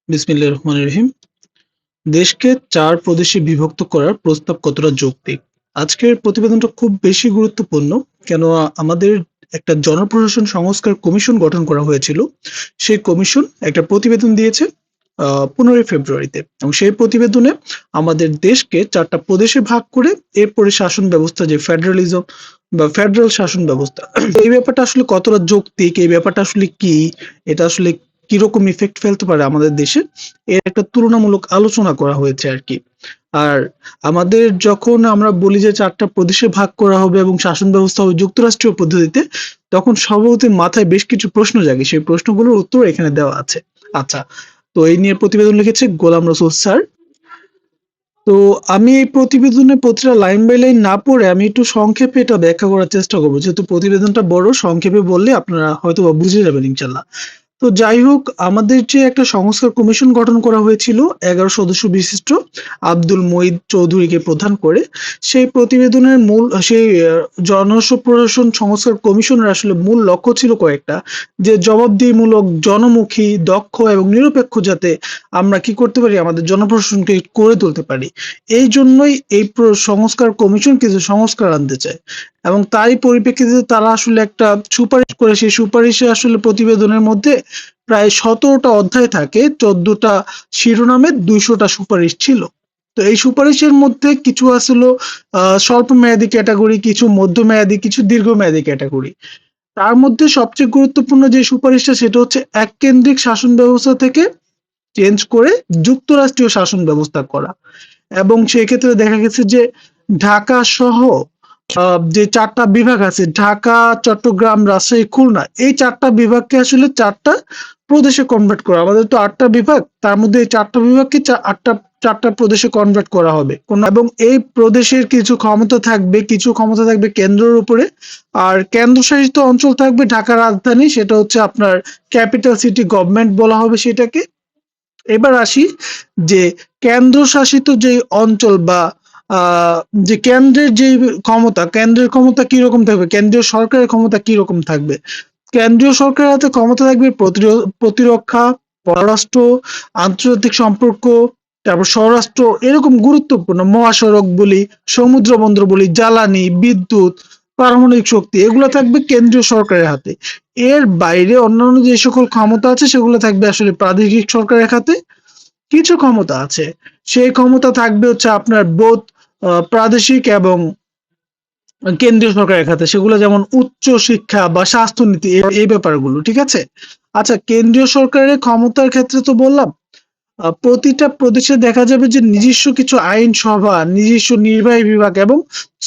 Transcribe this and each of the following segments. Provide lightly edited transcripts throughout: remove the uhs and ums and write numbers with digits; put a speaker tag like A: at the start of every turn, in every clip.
A: বিসমিল্লাহির রহমানির রহিম। দেশকে ৪ প্রদেশে বিভক্ত করার প্রস্তাব কতটা যৌক্তিক? আজকের প্রতিবেদনটা খুব বেশি গুরুত্বপূর্ণ। কেন আমাদের একটা জনপ্রশাসন সংস্কার কমিশন গঠন করা হয়েছিল। সেই কমিশন একটা প্রতিবেদন দিয়েছে ১৫ই ফেব্রুয়ারিতে এবং সেই প্রতিবেদনে আমাদের দেশকে ৪ টা প্রদেশে ভাগ করে এরপরে শাসন ব্যবস্থা যে ফেডারালিজম বা ফেডারেল শাসন ব্যবস্থা এই ব্যাপারটা আসলে কতটা যৌক্তিক, এই ব্যাপারটা আসলে কি, এটা আসলে কিরকম ইফেক্ট ফেলতে পারে আমাদের দেশে, এর একটা তুলনামূলক আলোচনা করা হয়েছে আরকি। আর আমাদের যখন আমরা বলি যে ৪ টা প্রদেশে ভাগ করা হবে এবং শাসন ব্যবস্থা হবে যুক্তরাষ্ট্রীয় পদ্ধতিতে, তখন স্বভাবতই মাথায় বেশ কিছু প্রশ্ন জাগে। সেই প্রশ্নগুলোর উত্তর এখানে দেওয়া আছে। আচ্ছা, তো এই নিয়ে প্রতিবেদন লিখেছে গোলাম রসুল স্যার। তো আমি এই প্রতিবেদনে প্রতিটা লাইন বাই লাইন না পড়ে আমি একটু সংক্ষেপে এটা ব্যাখ্যা করার চেষ্টা করব। যেহেতু প্রতিবেদনটা বড়, সংক্ষেপে বললে আপনারা হয়তোবা বুঝে যাবেন ইনশাআল্লাহ। তো যাই হোক, আমাদের যে একটা সংস্কার কমিশন গঠন করা হয়েছিল ১১ সদস্য বিশিষ্ট আব্দুল মঈদ চৌধুরীকে প্রধান করে, সেই প্রতিবেদনের মূল সেই জনপ্রশাসন সংস্কার কমিশনের আসলে মূল লক্ষ্য ছিল কয়েকটা, যে জবাবদিহিমূলক, জনমুখী, দক্ষ এবং নিরপেক্ষ যাতে আমরা কি করতে পারি, আমাদের জনপ্রশাসনকে করে তুলতে পারি। এই জন্যই এই সংস্কার কমিশন কিছু সংস্কার আনতে চায় এবং তারই পরিপ্রেক্ষিতে তারা আসলে একটা সুপারিশ করে। সেই সুপারিশে আসলে প্রতিবেদনের মধ্যে প্রায় ১৭টা অধ্যায় থাকে, ১৪টা শিরোনামে, ২০০টা সুপারিশ ছিল। তো এই সুপারিশের মধ্যে কিছু আসলো স্বল্প মেয়াদী ক্যাটাগরি, কিছু মধ্যমেয়াদী, কিছু দীর্ঘমেয়াদী ক্যাটাগরি। তার মধ্যে সবচেয়ে গুরুত্বপূর্ণ যে সুপারিশটা সেটা হচ্ছে এককেন্দ্রিক শাসন ব্যবস্থা থেকে চেঞ্জ করে যুক্তরাষ্ট্রীয় শাসন ব্যবস্থা করা। এবং সেক্ষেত্রে দেখা গেছে যে ঢাকা সহ যে ৪ টা বিভাগ আছে, ঢাকা, চট্টগ্রাম, রাজশাহী, খুলনা, এই ৪ টা বিভাগকে আসলে ৪ টা প্রদেশে কনভার্ট করা। আমাদের তো ৮ টা বিভাগ, তার মধ্যে এই ৪ টা বিভাগকে ৪ টা প্রদেশে কনভার্ট করা হবে। এবং এই প্রদেশের কিছু ক্ষমতা থাকবে, কিছু ক্ষমতা থাকবে কেন্দ্রের উপরে, আর কেন্দ্রশাসিত অঞ্চল থাকবে ঢাকা রাজধানী, সেটা হচ্ছে আপনার ক্যাপিটাল সিটি গভর্নমেন্ট বলা হবে সেটাকে। এবার আসি যে কেন্দ্রশাসিত যে অঞ্চল বা যে কেন্দ্রের যে ক্ষমতা, কেন্দ্রের ক্ষমতা কিরকম থাকবে, কেন্দ্রীয় সরকারের ক্ষমতা কিরকম থাকবে। কেন্দ্রীয় সরকারের হাতে ক্ষমতা থাকবে প্রতিরক্ষা, পররাষ্ট্র, আন্তর্জাতিক সম্পর্ক, তারপর স্বরাষ্ট্র, এরকম গুরুত্বপূর্ণ মহাসড়ক বলি, সমুদ্র বন্দর বলি, জ্বালানি, বিদ্যুৎ, পারমাণবিক শক্তি, এগুলো থাকবে কেন্দ্রীয় সরকারের হাতে। এর বাইরে অন্যান্য যে সকল ক্ষমতা আছে সেগুলো থাকবে আসলে প্রাদেশিক সরকারের হাতে। কিছু ক্ষমতা আছে, সেই ক্ষমতা থাকবে হচ্ছে আপনার বোধ প্রাদেশিক এবং কেন্দ্রীয় সরকারের খাতে, সেগুলো যেমন উচ্চ শিক্ষা বা স্বাস্থ্যনীতি, এই ব্যাপারগুলো, ঠিক আছে। আচ্ছা, কেন্দ্রীয় সরকারের ক্ষমতার ক্ষেত্রে তো বললাম, প্রতিটা প্রদেশে দেখা যাবে যে নিজস্ব কিছু আইনসভা, নিজস্ব নির্বাহী বিভাগ এবং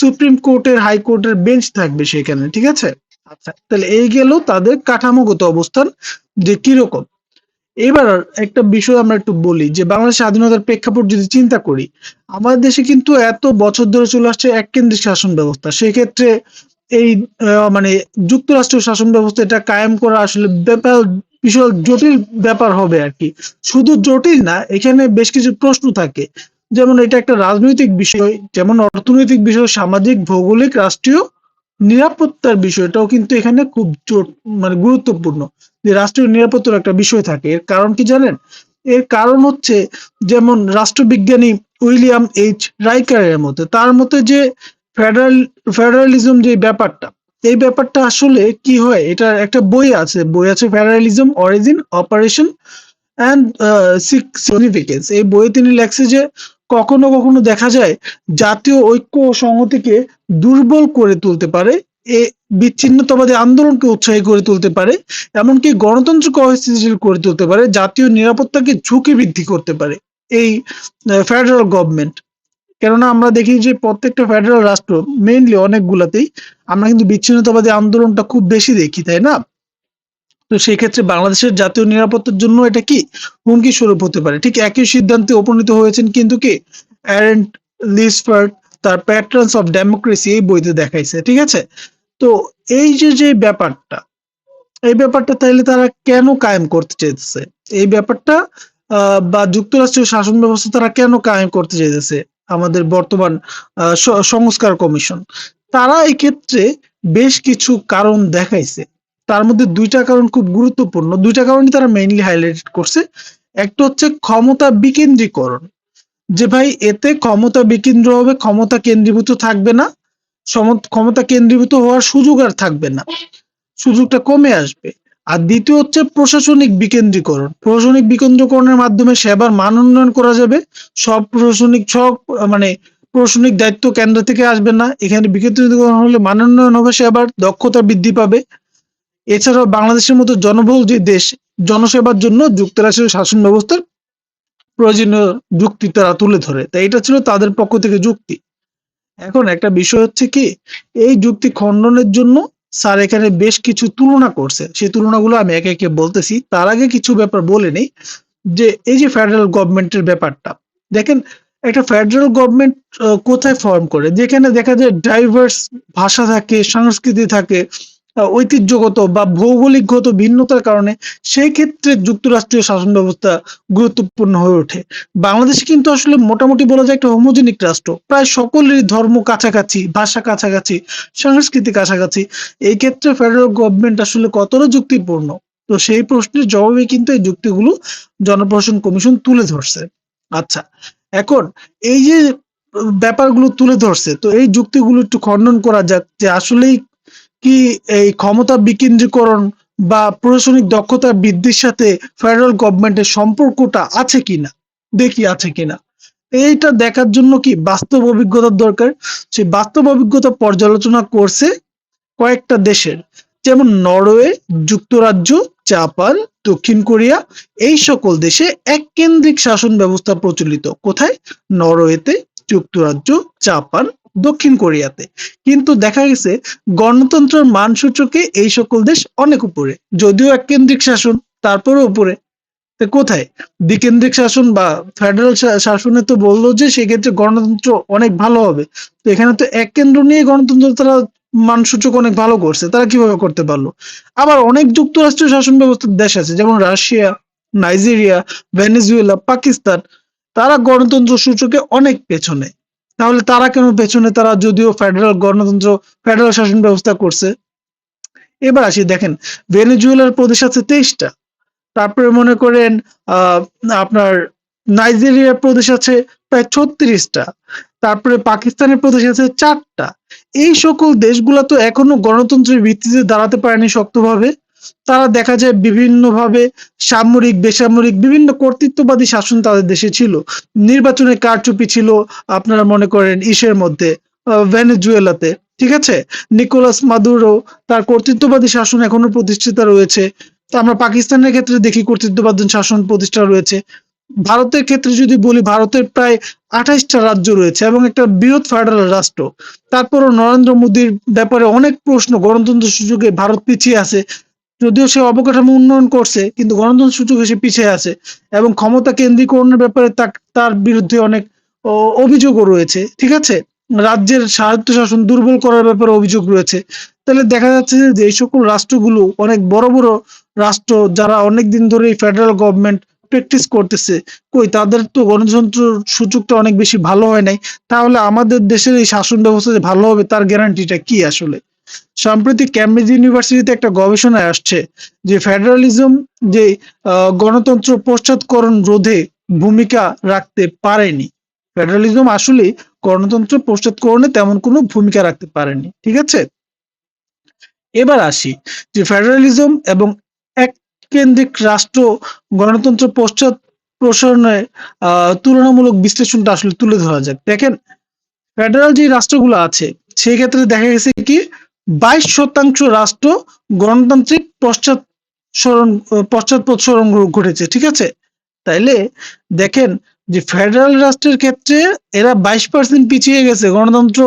A: সুপ্রিম কোর্টের, হাইকোর্টের বেঞ্চ থাকবে সেখানে, ঠিক আছে। আচ্ছা, তাহলে এই গেল তাদের কাঠামোগত অবস্থান যে কিরকম। এবার একটা বিষয় আমরা একটু বলি যে বাংলাদেশ স্বাধীনতার প্রেক্ষাপট যদি চিন্তা করি, আমাদের দেশে কিন্তু এত বছর ধরে চলে আসছে এককেন্দ্রিক শাসন ব্যবস্থা। সেক্ষেত্রে এই মানে যুক্তরাষ্ট্রীয় শাসন ব্যবস্থা এটা কায়েম করা আসলে ব্যাপার, বিশাল জটিল ব্যাপার হবে আর কি। শুধু জটিল না, এখানে বেশ কিছু প্রশ্ন থাকে। যেমন এটা একটা রাজনৈতিক বিষয়, যেমন অর্থনৈতিক বিষয়, সামাজিক, ভৌগোলিক, রাষ্ট্রীয় নিরাপত্তার বিষয়টাও কিন্তু এখানে খুব মানে গুরুত্বপূর্ণ, যে রাষ্ট্রীয় নিরাপত্তার একটা বিষয় থাকে। এর কারণ কি জানেন? এর কারণ হচ্ছে, যেমন রাষ্ট্রবিজ্ঞানী উইলিয়াম এইচ রাইকারের মতে, তার মতে যে ফেডারালিজম যে ব্যাপারটা, এই ব্যাপারটা আসলে কি হয়, এটা একটা বই আছে federalism origin, operation and significance. এই বইয়ে তিনি লেখছে যে কখনো কখনো দেখা যায় জাতীয় ঐক্য ও সংহতিকে দুর্বল করে তুলতে পারে, এ বিচ্ছিন্নতাবাদী আন্দোলনকে উৎসাহী করে তুলতে পারে, এমনকি গণতন্ত্রকে অস্থিতিশীল করে তুলতে পারে, জাতীয় নিরাপত্তাকে ঝুঁকি বৃদ্ধি করতে পারে এই ফেডারাল গভর্নমেন্ট। কেননা আমরা দেখি যে প্রত্যেকটা ফেডারাল রাষ্ট্র, মেইনলি অনেকগুলাতেই আমরা কিন্তু বিচ্ছিন্নতাবাদী আন্দোলনটা খুব বেশি দেখি, তাই না? তো সেক্ষেত্রে বাংলাদেশের জাতীয় নিরাপত্তার জন্য এটা কি হুমকি স্বরূপ হতে পারে। ঠিক একই সিদ্ধান্তে উপনীত হয়েছেন কিন্তু কি অ্যারেন্ট লিসফার্ড তার প্যাটার্নস অফ ডেমোক্রেসি এই বইতে দেখাইছে, ঠিক আছে। তো এই যে ব্যাপারটা, এই ব্যাপারটা তাইলে তারা কেন কায়েম করতে চাইতেছে, এই ব্যাপারটা বা যুক্তরাষ্ট্রীয় শাসন ব্যবস্থা তারা কেন কায়েম করতে চাইতেছে আমাদের বর্তমান সংস্কার কমিশন, তারা এই ক্ষেত্রে বেশ কিছু কারণ দেখাইছে। তার মধ্যে ২টা কারণ খুব গুরুত্বপূর্ণ, ২টা কারণই তারা মেইনলি হাইলাইটেড করছে। একটা হচ্ছে ক্ষমতা বিকেন্দ্রীকরণ, যে ভাই এতে ক্ষমতা বিকেন্দ্র হবে, ক্ষমতা কেন্দ্রীভূত থাকবে না, ক্ষমতা কেন্দ্রীভূত হওয়ার সুযোগ আর থাকবে না, সুযোগটা কমে আসবে। আর দ্বিতীয় হচ্ছে প্রশাসনিক বিকেন্দ্রীকরণ। প্রশাসনিক বিকেন্দ্রীকরণের মাধ্যমে সেবার মান উন্নয়ন করা যাবে। সব মানে প্রশাসনিক দায়িত্ব কেন্দ্র থেকে আসবে না, এখানে বিকেন্দ্রীকরণ হলে মান উন্নয়ন হবে, সেবার দক্ষতা বৃদ্ধি পাবে। এছাড়াও বাংলাদেশের মতো জনবহুল যে দেশ, জনসেবার জন্য যুক্তরাষ্ট্রের শাসন ব্যবস্থার প্রয়োজনীয় যুক্তি তারা তুলে ধরে। তাই এটা ছিল তাদের পক্ষ থেকে যুক্তি। এখন একটা বিষয় হচ্ছে কি, এই যুক্তি খণ্ডনের জন্য স্যার এখানে বেশ কিছু তুলনা করছে, সেই তুলনাগুলো আমি একে একে বলতেছি। তার আগে কিছু ব্যাপার বলে নেই, যে এই যে ফেডারেল গভর্নমেন্টের ব্যাপারটা, দেখেন একটা ফেডারেল গভর্নমেন্ট কোথায় ফর্ম করে, যেখানে দেখা যায় ডাইভার্স ভাষা থাকে, সংস্কৃতি থাকে, ঐতিহ্যগত বা ভৌগোলিকগত ভিন্নতার কারণে সেই ক্ষেত্রে যুক্তরাষ্ট্রীয় শাসন ব্যবস্থা গুরুত্বপূর্ণ হয়ে ওঠে। বাংলাদেশে কিন্তু আসলে মোটামুটি বলা যায় একটা হোমোজেনিক রাষ্ট্র, প্রায় সকলেরই ধর্ম কাছাকাছি, ভাষা কাছাকাছি, সংস্কৃতি কাছাকাছি। এই ক্ষেত্রে ফেডারেল গভর্নমেন্ট আসলে কতটা যুক্তিপূর্ণ, তো সেই প্রশ্নের জবাবে কিন্তু এই যুক্তিগুলো জনপ্রশাসন কমিশন তুলে ধরছে। আচ্ছা, এখন এই যে ব্যাপারগুলো তুলে ধরছে, তো এই যুক্তিগুলো একটু খণ্ডন করা যাক, যে আসলেই কি এই ক্ষমতা বিকেন্দ্রীকরণ বা প্রশাসনিক দক্ষতা বৃদ্ধির সাথে ফেডারেল গভর্নমেন্টের সম্পর্কটা আছে কিনা, দেখি আছে কিনা। এইটা দেখার জন্য কি বাস্তব অভিজ্ঞতার দরকার। সেই বাস্তব অভিজ্ঞতা পর্যালোচনা করছে কয়েকটা দেশের, যেমন নরওয়ে, যুক্তরাজ্য, জাপান, দক্ষিণ কোরিয়া। এই সকল দেশে এককেন্দ্রিক শাসন ব্যবস্থা প্রচলিত। কোথায়? নরওয়েতে, যুক্তরাজ্য, জাপান, দক্ষিণ কোরিয়াতে। কিন্তু দেখা গেছে গণতন্ত্রের মান সূচকে এই সকল দেশ অনেক উপরে, যদিও এককেন্দ্রিক শাসন, তারপরে উপরে। কোথায় দ্বিকেন্দ্রিক শাসন বা ফেডারেল শাসনে তো বললো যে সেক্ষেত্রে গণতন্ত্র অনেক ভালো হবে, তো এখানে তো এক কেন্দ্র নিয়ে গণতন্ত্র তারা মানসূচক অনেক ভালো করছে, তারা কিভাবে করতে পারলো? আবার অনেক যুক্তরাষ্ট্রীয় শাসন ব্যবস্থার দেশ আছে, যেমন রাশিয়া, নাইজেরিয়া, ভেনেজুয়েলা, পাকিস্তান, তারা গণতন্ত্র সূচকে অনেক পেছনে। তাহলে তারা কেন পেছনে? তারা যদিও ফেডারেল গণতন্ত্র, ফেডারেল শাসন ব্যবস্থা করছে। এবার আসি, দেখেন ভেনেজুয়েলার প্রদেশ আছে 23টা, তারপরে মনে করেন আপনার নাইজেরিয়ার প্রদেশ আছে প্রায় 36টা, তারপরে পাকিস্তানের প্রদেশ আছে 4টা। এই সকল দেশগুলো তো এখনো গণতন্ত্রের ভিত্তিতে দাঁড়াতে পারেনি শক্তভাবে। তারা দেখা যায় বিভিন্নভাবে সামরিক, বেসামরিক বিভিন্ন কর্তৃত্ববাদী শাসন তাদের দেশে ছিল। নির্বাচনে কারচুপি ছিল, আপনারা মনে করেন ইসের মধ্যে, ভেনেজুয়েলাতে, ঠিক আছে। নিকোলাস মাদুরো, তার কর্তৃত্ববাদী শাসন এখনো প্রতিষ্ঠিত রয়েছে। তো আমরা পাকিস্তানের ক্ষেত্রে দেখি কর্তৃত্ববাদী শাসন প্রতিষ্ঠা রয়েছে। ভারতের ক্ষেত্রে যদি বলি, ভারতের প্রায় 28টা রাজ্য রয়েছে এবং একটা বৃহৎ ফেডারেল রাষ্ট্র। তারপরও নরেন্দ্র মোদীর ব্যাপারে অনেক প্রশ্ন, গণতন্ত্র সূচকে ভারত পিছিয়ে আছে। যদিও সে অবকাঠামো উন্নয়ন করছে, কিন্তু গণতন্ত্র সূচকে সে পিছিয়ে আছে, এবং ক্ষমতা কেন্দ্রীকরণের ব্যাপারে তার বিরুদ্ধে অনেক অভিযোগও রয়েছে, ঠিক আছে। রাজ্যের স্বায়ত্তশাসন দুর্বল করার ব্যাপারে অভিযোগ রয়েছে। তাহলে দেখা যাচ্ছে যে এই সকল রাষ্ট্রগুলো অনেক বড় বড় রাষ্ট্র, যারা অনেকদিন ধরে ফেডারেল গভর্নমেন্ট প্র্যাকটিস করতেছে, কই তাদের তো গণতন্ত্র সূচকটা অনেক বেশি ভালো হয় নাই। তাহলে আমাদের দেশের এই শাসন ব্যবস্থা যে ভালো হবে তার গ্যারান্টিটা কি আসলে? সম্প্রতি ক্যামব্রিজ ইউনিভার্সিটিতে একটা গবেষণায় আসছে যে ফেডারালিজম যে গণতন্ত্র পশ্চাৎকরণ রোধে ভূমিকা রাখতে পারেনি। ফেডারালিজম আসলে গণতন্ত্র পশ্চাৎকরণে তেমন কোনো ভূমিকা রাখতে পারেনি, ঠিক আছে। এবার আসি যে ফেডারালিজম এবং এক কেন্দ্রিক রাষ্ট্র গণতন্ত্র পশ্চাৎ প্রসারণে তুলনামূলক বিশ্লেষণটা আসলে তুলে ধরা যাক। দেখেন ফেডারেল যে রাষ্ট্রগুলো আছে, সেই ক্ষেত্রে দেখা গেছে কি 22% রাষ্ট্র গণতান্ত্রিক পশ্চাৎপদ ঘটেছে, ঠিক আছে। তাইলে দেখেন যে ফেডারেল রাষ্ট্রের ক্ষেত্রে এরা 22% পিছিয়ে গেছে গণতন্ত্র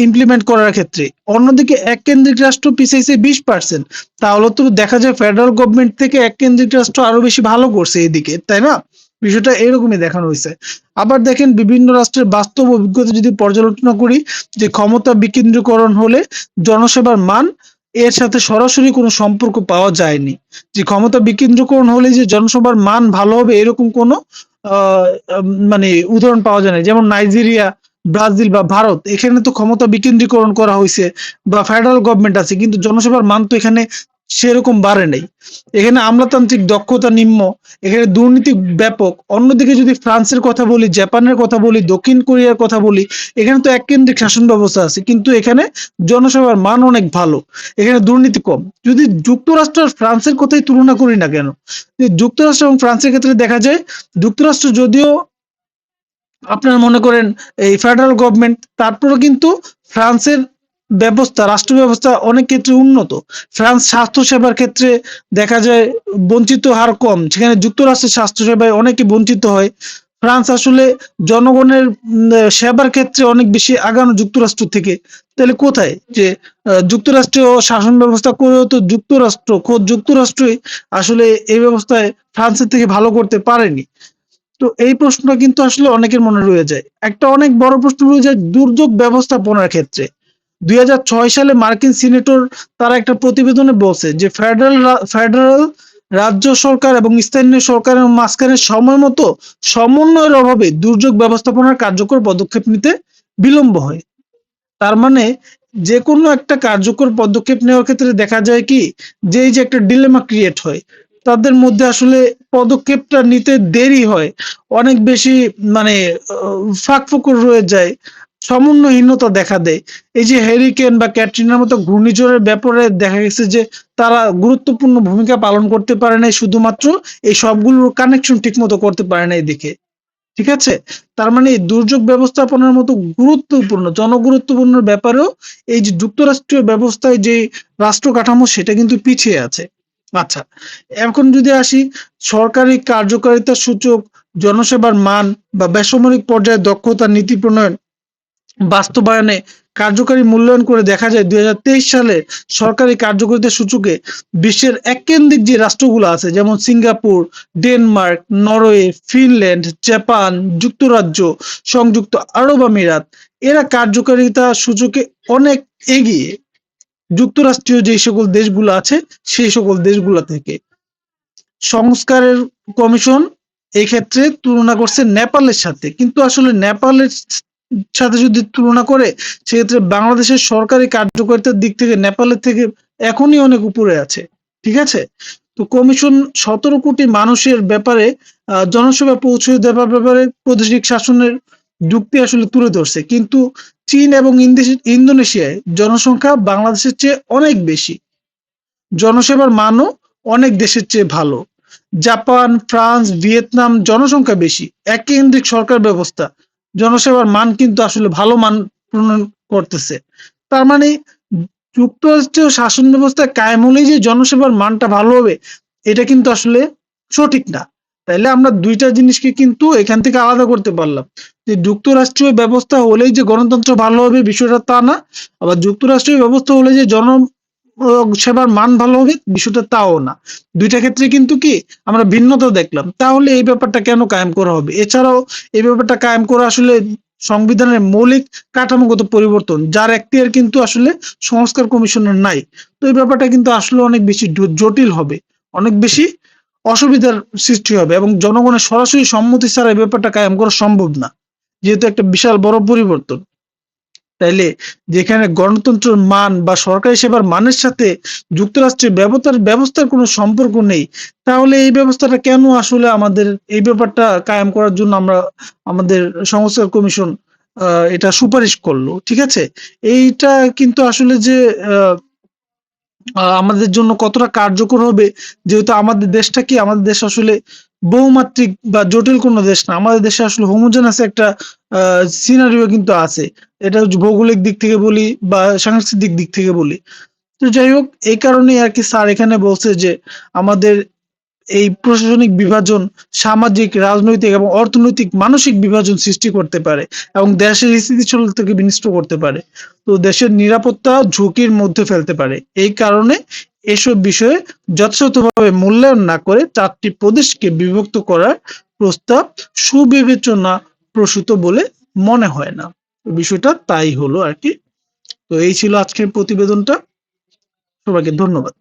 A: ইমপ্লিমেন্ট করার ক্ষেত্রে, অন্যদিকে এক কেন্দ্রিক রাষ্ট্র পিছিয়েছে 20%। তাহলে তো দেখা যায় ফেডারেল গভর্নমেন্ট থেকে এক কেন্দ্রিক রাষ্ট্র আরো বেশি ভালো করছে এইদিকে, তাই না? বিষয়টা এরকমই দেখানো হয়েছে। আবার দেখেন বিভিন্ন রাষ্ট্রের বাস্তব অভিজ্ঞতা যদি পর্যালোচনা করি, যে ক্ষমতা বিকেন্দ্রীকরণ হলে জনসেবার মান এর সাথে সরাসরি কোনো সম্পর্ক পাওয়া যায়নি। যে ক্ষমতা বিকেন্দ্রীকরণ হলে যে জনসেবার মান ভালো হবে এরকম কোনো মানে উদাহরণ পাওয়া যায় না। যেমন নাইজেরিয়া, ব্রাজিল বা ভারত, এখানে তো ক্ষমতা বিকেন্দ্রীকরণ করা হয়েছে বা ফেডারেল গভর্নমেন্ট আছে, কিন্তু জনসেবার মান তো এখানে সেরকম বাড়ে নাই। এখানে আমলাতান্ত্রিক দক্ষতা নিম্ন, এখানে দুর্নীতি ব্যাপক। অন্যদিকে যদি ফ্রান্সের কথা বলি, জাপানের কথা বলি, দক্ষিণ কোরিয়ার কথা বলি, এখানে তো এককেন্দ্রিক শাসন ব্যবস্থা আছে, কিন্তু এখানে জনসেবার মান অনেক ভালো, এখানে দুর্নীতি কম। যদি যুক্তরাষ্ট্র আর ফ্রান্সের কথাই তুলনা করি না কেন, যে যুক্তরাষ্ট্র এবং ফ্রান্সের ক্ষেত্রে দেখা যায় যুক্তরাষ্ট্র যদিও আপনার মনে করেন এই ফেডারেল গভর্নমেন্ট, তারপরেও কিন্তু ফ্রান্সের ব্যবস্থা, রাষ্ট্র ব্যবস্থা অনেক ক্ষেত্রে উন্নত। ফ্রান্স স্বাস্থ্য সেবার ক্ষেত্রে দেখা যায় বঞ্চিত হার কম, সেখানে যুক্তরাষ্ট্রের স্বাস্থ্য সেবায় অনেকে বঞ্চিত হয়। ফ্রান্স আসলে জনগণের সেবার ক্ষেত্রে অনেক বেশি আগানো যুক্তরাষ্ট্র থেকে। তাহলে কোথায় যে যুক্তরাষ্ট্রীয় শাসন ব্যবস্থা করেও তো খোদ যুক্তরাষ্ট্রই আসলে এই ব্যবস্থায় ফ্রান্সের থেকে ভালো করতে পারেনি। তো এই প্রশ্নটা কিন্তু আসলে অনেকের মনে রয়ে যায়। একটা অনেক বড় প্রশ্ন রয়ে যায় দুর্যোগ ব্যবস্থাপনার ক্ষেত্রে। ২০০৬ সালে মার্কিন সিনেটর তারা একটা প্রতিবেদনে বলছে যে ফেডারেল রাজ্য সরকার এবং স্থানীয় সরকারের মাঝখানে সময় মতো সমন্বয়ের অভাবে দুর্যোগ ব্যবস্থাপনার কার্যকর পদক্ষেপ নিতে বিলম্ব হয়। তার মানে যে কোনো একটা কার্যকর পদক্ষেপ নেওয়ার ক্ষেত্রে দেখা যায় কি যে এই যে একটা ডিলেমা ক্রিয়েট হয়, তাদের মধ্যে আসলে পদক্ষেপটা নিতে দেরি হয়, অনেক বেশি মানে ফাঁকফোকর রয়ে যায়, সমন্বয়হীনতা দেখা দেয়। এই যে হ্যারিকেন বা ক্যাটরিনার মতো ঘূর্ণিঝড়ের ব্যাপারে দেখা গেছে যে তারা গুরুত্বপূর্ণ ভূমিকা পালন করতে পারে নাই, শুধুমাত্র এই সবগুলোর কানেকশন ঠিক মতো করতে পারে নাই দেখে। ঠিক আছে? তার মানে এই দুর্যোগ ব্যবস্থাপনার মতো গুরুত্বপূর্ণ, জনগুরুত্বপূর্ণ ব্যাপারেও এই যে যুক্তরাষ্ট্রীয় ব্যবস্থায় যে রাষ্ট্র কাঠামো সেটা কিন্তু পিছিয়ে আছে। আচ্ছা, এখন যদি আসি সরকারি কার্যকারিতার সূচক, জনসেবার মান বা বেসামরিক পর্যায়ে দক্ষতা, নীতি প্রণয়ন বাস্তবায়নে কার্যকারী মূল্যায়ন করে দেখা যায় ২০২৩ সালে সরকারি কার্যকারিতা সূচকে বিশ্বের এককেন্দ্রিক যে রাষ্ট্রগুলো আছে যেমন Singapore, Denmark, Norway, Finland, Japan, যুক্তরাজ্য, সংযুক্ত আরব আমিরাত, এরা কার্যকারিতা সূচকে অনেক এগিয়ে যুক্তরাষ্ট্রীয় যে সকল দেশগুলো আছে সেই সকল দেশগুলো থেকে। সংস্কারের কমিশন এই ক্ষেত্রে তুলনা করছে নেপালের সাথে, কিন্তু আসলে নেপালের সাথে যদি তুলনা করে সেক্ষেত্রে বাংলাদেশের সরকারি কার্যকারিতার দিক থেকে নেপালের থেকে এখনই অনেক উপরে আছে। ঠিক আছে? তো কমিশন ১৭ কোটি মানুষের ব্যাপারে জনসেবা পৌঁছে দেওয়ার ব্যাপারে প্রাদেশিক শাসনের যুক্তি আসলে তুলে ধরছে, কিন্তু চীন এবং ইন্দোনেশিয়ায় জনসংখ্যা বাংলাদেশের চেয়ে অনেক বেশি, জনসেবার মানও অনেক দেশের চেয়ে ভালো। জাপান, ফ্রান্স, ভিয়েতনাম জনসংখ্যা বেশি, এককেন্দ্রিক সরকার ব্যবস্থা, জনসেবার মান কিন্তু আসলে ভালো মান প্রণয়ন করতেছে। তার মানে যুক্তরাষ্ট্রীয় শাসন ব্যবস্থা কায়েম হলেই যে জনসেবার মানটা ভালো হবে এটা কিন্তু আসলে সঠিক না। তাইলে আমরা দুইটা জিনিসকে কিন্তু এখান থেকে আলাদা করতে পারলাম, যে যুক্তরাষ্ট্রীয় ব্যবস্থা হলেই যে গণতন্ত্র ভালো হবে বিষয়টা তা না, আবার যুক্তরাষ্ট্রীয় ব্যবস্থা হলে যে সেবার মান ভালো হবে বিষয়টা তাও না। দুইটা ক্ষেত্রে কিন্তু কি আমরা ভিন্নতা দেখলাম। তাহলে এই ব্যাপারটা কেন কায়েম করা হবে? এছাড়াও এই ব্যাপারটা কায়েম করা আসলে সংবিধানের মৌলিক কাঠামোগত পরিবর্তন, যার এখতিয়ার কিন্তু আসলে সংস্কার কমিশনের নাই। তো এই ব্যাপারটা কিন্তু আসলে অনেক বেশি জটিল হবে, অনেক বেশি অসুবিধার সৃষ্টি হবে এবং জনগণের সরাসরি সম্মতি ছাড়া এই ব্যাপারটা কায়েম করা সম্ভব না, যেহেতু একটা বিশাল বড় পরিবর্তন। তাইলে যেখানে গণতন্ত্রের মান বা সরকারি সেবার মানের সাথে যুক্তরাষ্ট্রের ব্যবস্থার কোনো সম্পর্ক নেই, তাহলে এই ব্যবস্থাটা কেন আসলে আমাদের এই ব্যাপারটা কায়েম করার জন্য আমরা আমাদের সংস্কার কমিশন এটা সুপারিশ করলো। ঠিক আছে? এইটা কিন্তু আসলে যে আমাদের জন্য কতটা কার্যকর হবে, যেহেতু আমাদের দেশটা কি, আমাদের দেশ আসলে বহুমাত্রিক বা জটিল কোনো দেশ না। আমাদের দেশে আসলে হোমোজেনাস একটা সিনারিও কিন্তু আছে। এটা ভৌগোলিক দিক থেকে বলি বা সাংস্কৃতিক দিক থেকে বলি। তো যাই হোক, এই কারণেই আরকি স্যার এখানে বলছে যে আমাদের এই প্রশাসনিক বিভাজন সামাজিক, রাজনৈতিক এবং অর্থনৈতিক মানসিক বিভাজন সৃষ্টি করতে পারে এবং দেশের স্থিতিশীলতাকে বিনষ্ট করতে পারে। তো দেশের নিরাপত্তা ঝুঁকির মধ্যে ফেলতে পারে। এই কারণে এসব বিষয়ে যথাযথভাবে মূল্যায়ন না করে ৪ টি প্রদেশকে বিভক্ত করার প্রস্তাব সুবিবেচনা প্রসূত বলে মনে হয় না। তো বিষয়টা তাই হলো আরকি। তো এই ছিল আজকের প্রতিবেদনটা। সবাইকে ধন্যবাদ।